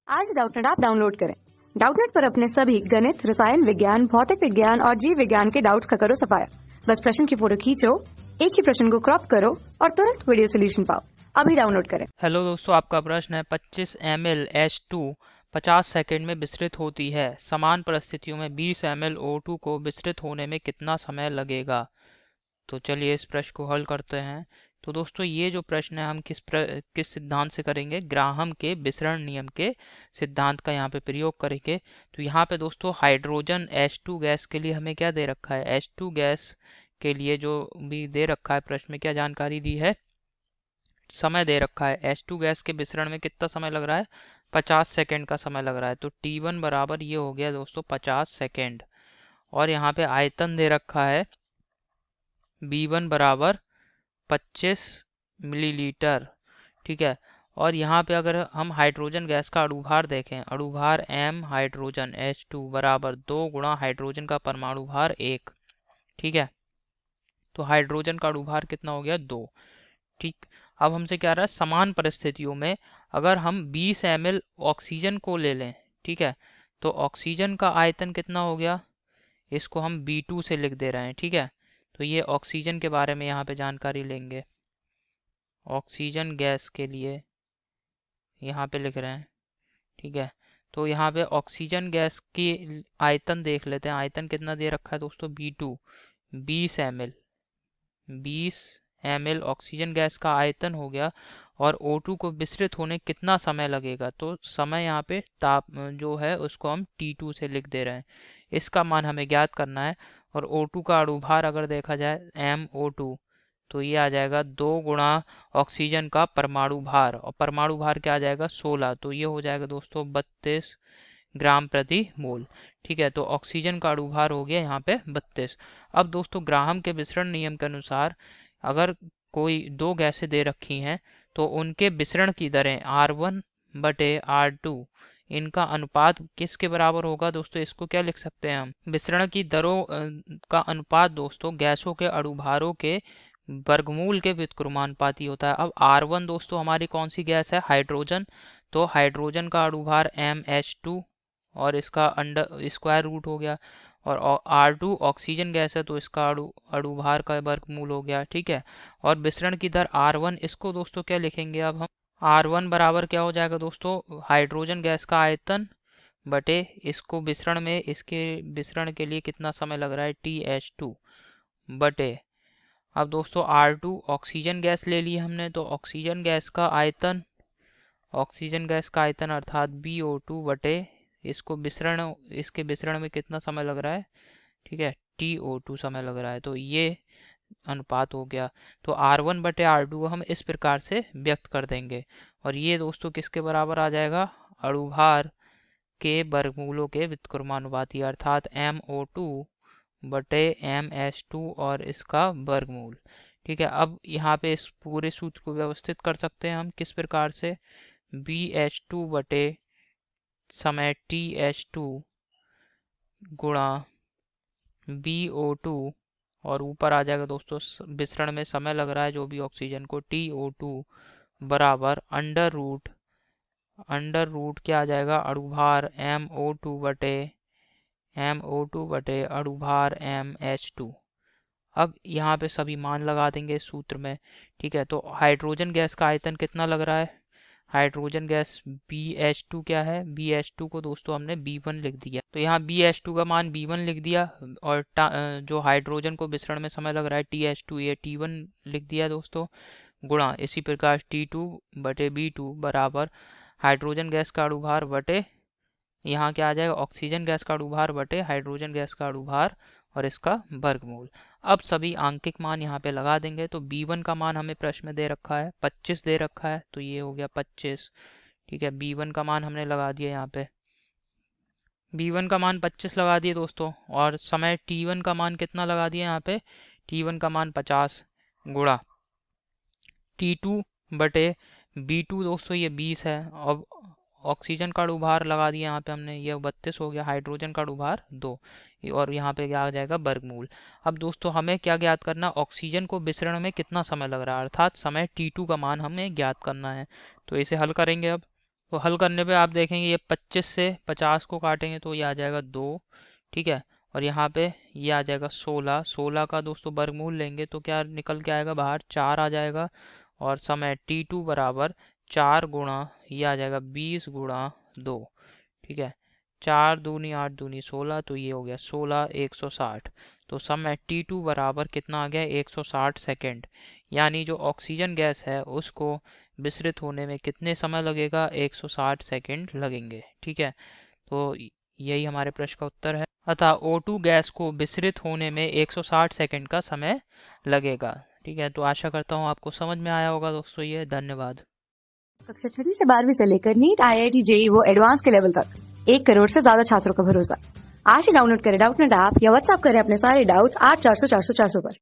आज Doubtnut app download करें। Doubtnut पर अपने सभी गणित, रसायन विज्ञान, भौतिक विज्ञान और जीव विज्ञान के डाउट्स का करो सफाया। बस प्रश्न की फोटो खींचो, एक ही प्रश्न को क्रॉप करो और तुरंत वीडियो सोल्यूशन पाओ। अभी डाउनलोड करें। हेलो दोस्तों, आपका प्रश्न है 25 ml H2 50 सेकेंड में विस्तृत होती है। समान परिस्थितियों में 20 ml O2 को विस्तृत होने में कितना समय लगेगा। तो चलिए इस प्रश्न को हल करते हैं। तो दोस्तों ये जो प्रश्न है हम किस सिद्धांत से करेंगे, ग्राहम के विसरण नियम के सिद्धांत का यहाँ पे प्रयोग करेंगे। तो यहाँ पे दोस्तों हाइड्रोजन H2 गैस के लिए हमें क्या दे रखा है, H2 गैस के लिए जो भी दे रखा है प्रश्न में क्या जानकारी दी है, समय दे रखा है। H2 गैस के विसरण में कितना समय लग रहा है, 50 सेकेंड का समय लग रहा है। तो T1 बराबर ये हो गया दोस्तों 50 सेकेंड। और यहाँ पे आयतन दे रखा है B1 बराबर 25 मिलीलीटर। ठीक है। और यहाँ पे अगर हम हाइड्रोजन गैस का अणुभार देखें, अणुभार M हाइड्रोजन H2 बराबर 2 गुणा हाइड्रोजन का परमाणु भार 1। ठीक है। तो हाइड्रोजन का अणुभार कितना हो गया, 2। ठीक। अब हमसे क्या रहा है, समान परिस्थितियों में अगर हम 20 ml ऑक्सीजन को ले लें, ठीक है, तो ऑक्सीजन का आयतन कितना हो गया, इसको हम B2 से लिख दे रहे हैं। ठीक है। तो ये ऑक्सीजन के बारे में यहाँ पे जानकारी लेंगे। ऑक्सीजन गैस के लिए यहाँ पे लिख रहे हैं। ठीक है। तो यहाँ पे ऑक्सीजन गैस की आयतन देख लेते हैं। आयतन कितना दे रखा है दोस्तों, B2 20 ml। 20 ml oxygen gas का आयतन हो गया। और O2 को विस्तृत होने कितना समय लगेगा, तो समय यहाँ पे ताप जो है उसको हम T2 से लिख दे रहे हैं। इसका मान हमें ज्ञात करना है। और O2 का अणुभार अगर देखा जाए MO2, तो ये आ जाएगा 2 गुणा ऑक्सीजन का परमाणु भार, और परमाणु भार क्या आ जाएगा 16। तो ये हो जाएगा दोस्तों 32 ग्राम प्रति मोल। ठीक है। तो ऑक्सीजन का अणुभार हो गया यहाँ पे 32। अब दोस्तों ग्राहम के विसरण नियम के अनुसार अगर कोई दो गैसें दे रखी हैं तो उनके विसरण की दरें R1 बटे R2, इनका अनुपात किसके बराबर होगा दोस्तों, इसको क्या लिख सकते हैं हम, विसरण की दरों का अनुपात दोस्तों गैसों के अणुभारों के वर्गमूल के व्युत्क्रमानुपाती होता है। अब R1 दोस्तों हमारी कौन सी गैस है, हाइड्रोजन। तो हाइड्रोजन का अणुभार MH2 और इसका अंडर स्क्वायर रूट हो गया। और R2 ऑक्सीजन गैस है तो इसका अणुभार का वर्गमूल हो गया। ठीक है। और विसरण की दर R1, इसको दोस्तों क्या लिखेंगे अब हम, R1 बराबर क्या हो जाएगा दोस्तों, हाइड्रोजन गैस का आयतन बटे इसको विसरण में, इसके विसरण के लिए कितना समय लग रहा है TH2 बटे, अब दोस्तों R2 ऑक्सीजन गैस ले ली हमने, तो ऑक्सीजन गैस का आयतन, ऑक्सीजन गैस का आयतन अर्थात BO2 बटे इसको विसरण, इसके विसरण में कितना समय लग रहा है, ठीक है, TO2 समय लग रहा है। तो ये अनुपात हो गया। तो R1 बटे R2 हम इस प्रकार से व्यक्त कर देंगे। और ये दोस्तों किसके बराबर आ जाएगा, अणुभार के वर्गमूलों के व्युत्क्रमानुपाती अर्थात MO2 बटे MH2 और इसका वर्गमूल। ठीक है। अब यहाँ पे इस पूरे सूत्र को व्यवस्थित कर सकते हैं हम किस प्रकार से, BH2 बटे समय TH2 गुणा BO2, और ऊपर आ जाएगा दोस्तों विसरण में समय लग रहा है जो भी ऑक्सीजन को, TO2 बराबर अंडर रूट क्या आ जाएगा, अणुभार MO2 बटे अणुभार MH2। अब यहाँ पे सभी मान लगा देंगे इस सूत्र में। ठीक है। तो हाइड्रोजन गैस का आयतन कितना लग रहा है, हाइड्रोजन गैस BH2 क्या है, BH2 को दोस्तों हमने B1 लिख दिया। तो यहाँ BH2 का मान B1 लिख दिया। और जो हाइड्रोजन को विसरण में समय लग रहा है TH2, ये T1 लिख दिया दोस्तों। गुणा इसी प्रकार T2 बटे B2 बराबर हाइड्रोजन गैस का अणुभार बटे यहाँ क्या आ जाएगा, ऑक्सीजन गैस का अणुभार बटे हाइड्रोजन गैस का अणुभार और इसका वर्गमूल। अब सभी आंकिक मान यहाँ पे लगा देंगे। तो B1 का मान हमें प्रश्न में दे रखा है 25 दे रखा है, तो ये हो गया 25। ठीक है। B1 का मान हमने लगा दिया यहाँ पे, B1 का मान 25 लगा दिए दोस्तों। और समय T1 का मान कितना लगा दिया यहाँ पे, T1 का मान 50 गुणा T2 बटे B2 दोस्तों ये 20 है। अब ऑक्सीजन का अणुभार लगा दिया यहाँ पे हमने, ये 32 हो गया, हाइड्रोजन का अणुभार 2, और यहाँ पे क्या आ जाएगा, वर्गमूल। अब दोस्तों हमें क्या ज्ञात करना, ऑक्सीजन को विसरण में कितना समय लग रहा है, अर्थात समय T2 का मान हमें ज्ञात करना है। तो इसे हल करेंगे अब। तो हल करने पे आप देखेंगे ये 25 से 50 को काटेंगे तो ये आ जाएगा 2, ठीक है। और यहाँ पे ये आ जाएगा 16, 16 का दोस्तों वर्गमूल लेंगे तो क्या निकल के आएगा बाहर, 4 आ जाएगा। और समय t2 बराबर 4 गुणा ये आ जाएगा 20 गुणा 2, ठीक है। 4 दूनी 8 दूनी 16, तो ये हो गया 16 160। तो समय t2 बराबर कितना आ गया, 160 सेकेंड। यानी जो ऑक्सीजन गैस है उसको विसरित होने में कितने समय लगेगा, 160 सेकेंड लगेंगे, ठीक है। तो यही हमारे प्रश्न का उत्तर है। अतः O2 गैस को विसरित होने में 160 सेकेंड का समय लगेगा, ठीक है। तो आशा करता हूँ आपको समझ में आया होगा दोस्तों। ये धन्यवाद। कक्षा 6 से 12वीं से लेकर नीट, IIT, JEE वो एडवांस के लेवल तक 1 करोड़ से ज्यादा छात्रों का भरोसा। आज ही डाउनलोड करें डाउटनेट ऐप या व्हाट्सएप करें अपने सारे डाउट्स 8400 400 400 पर।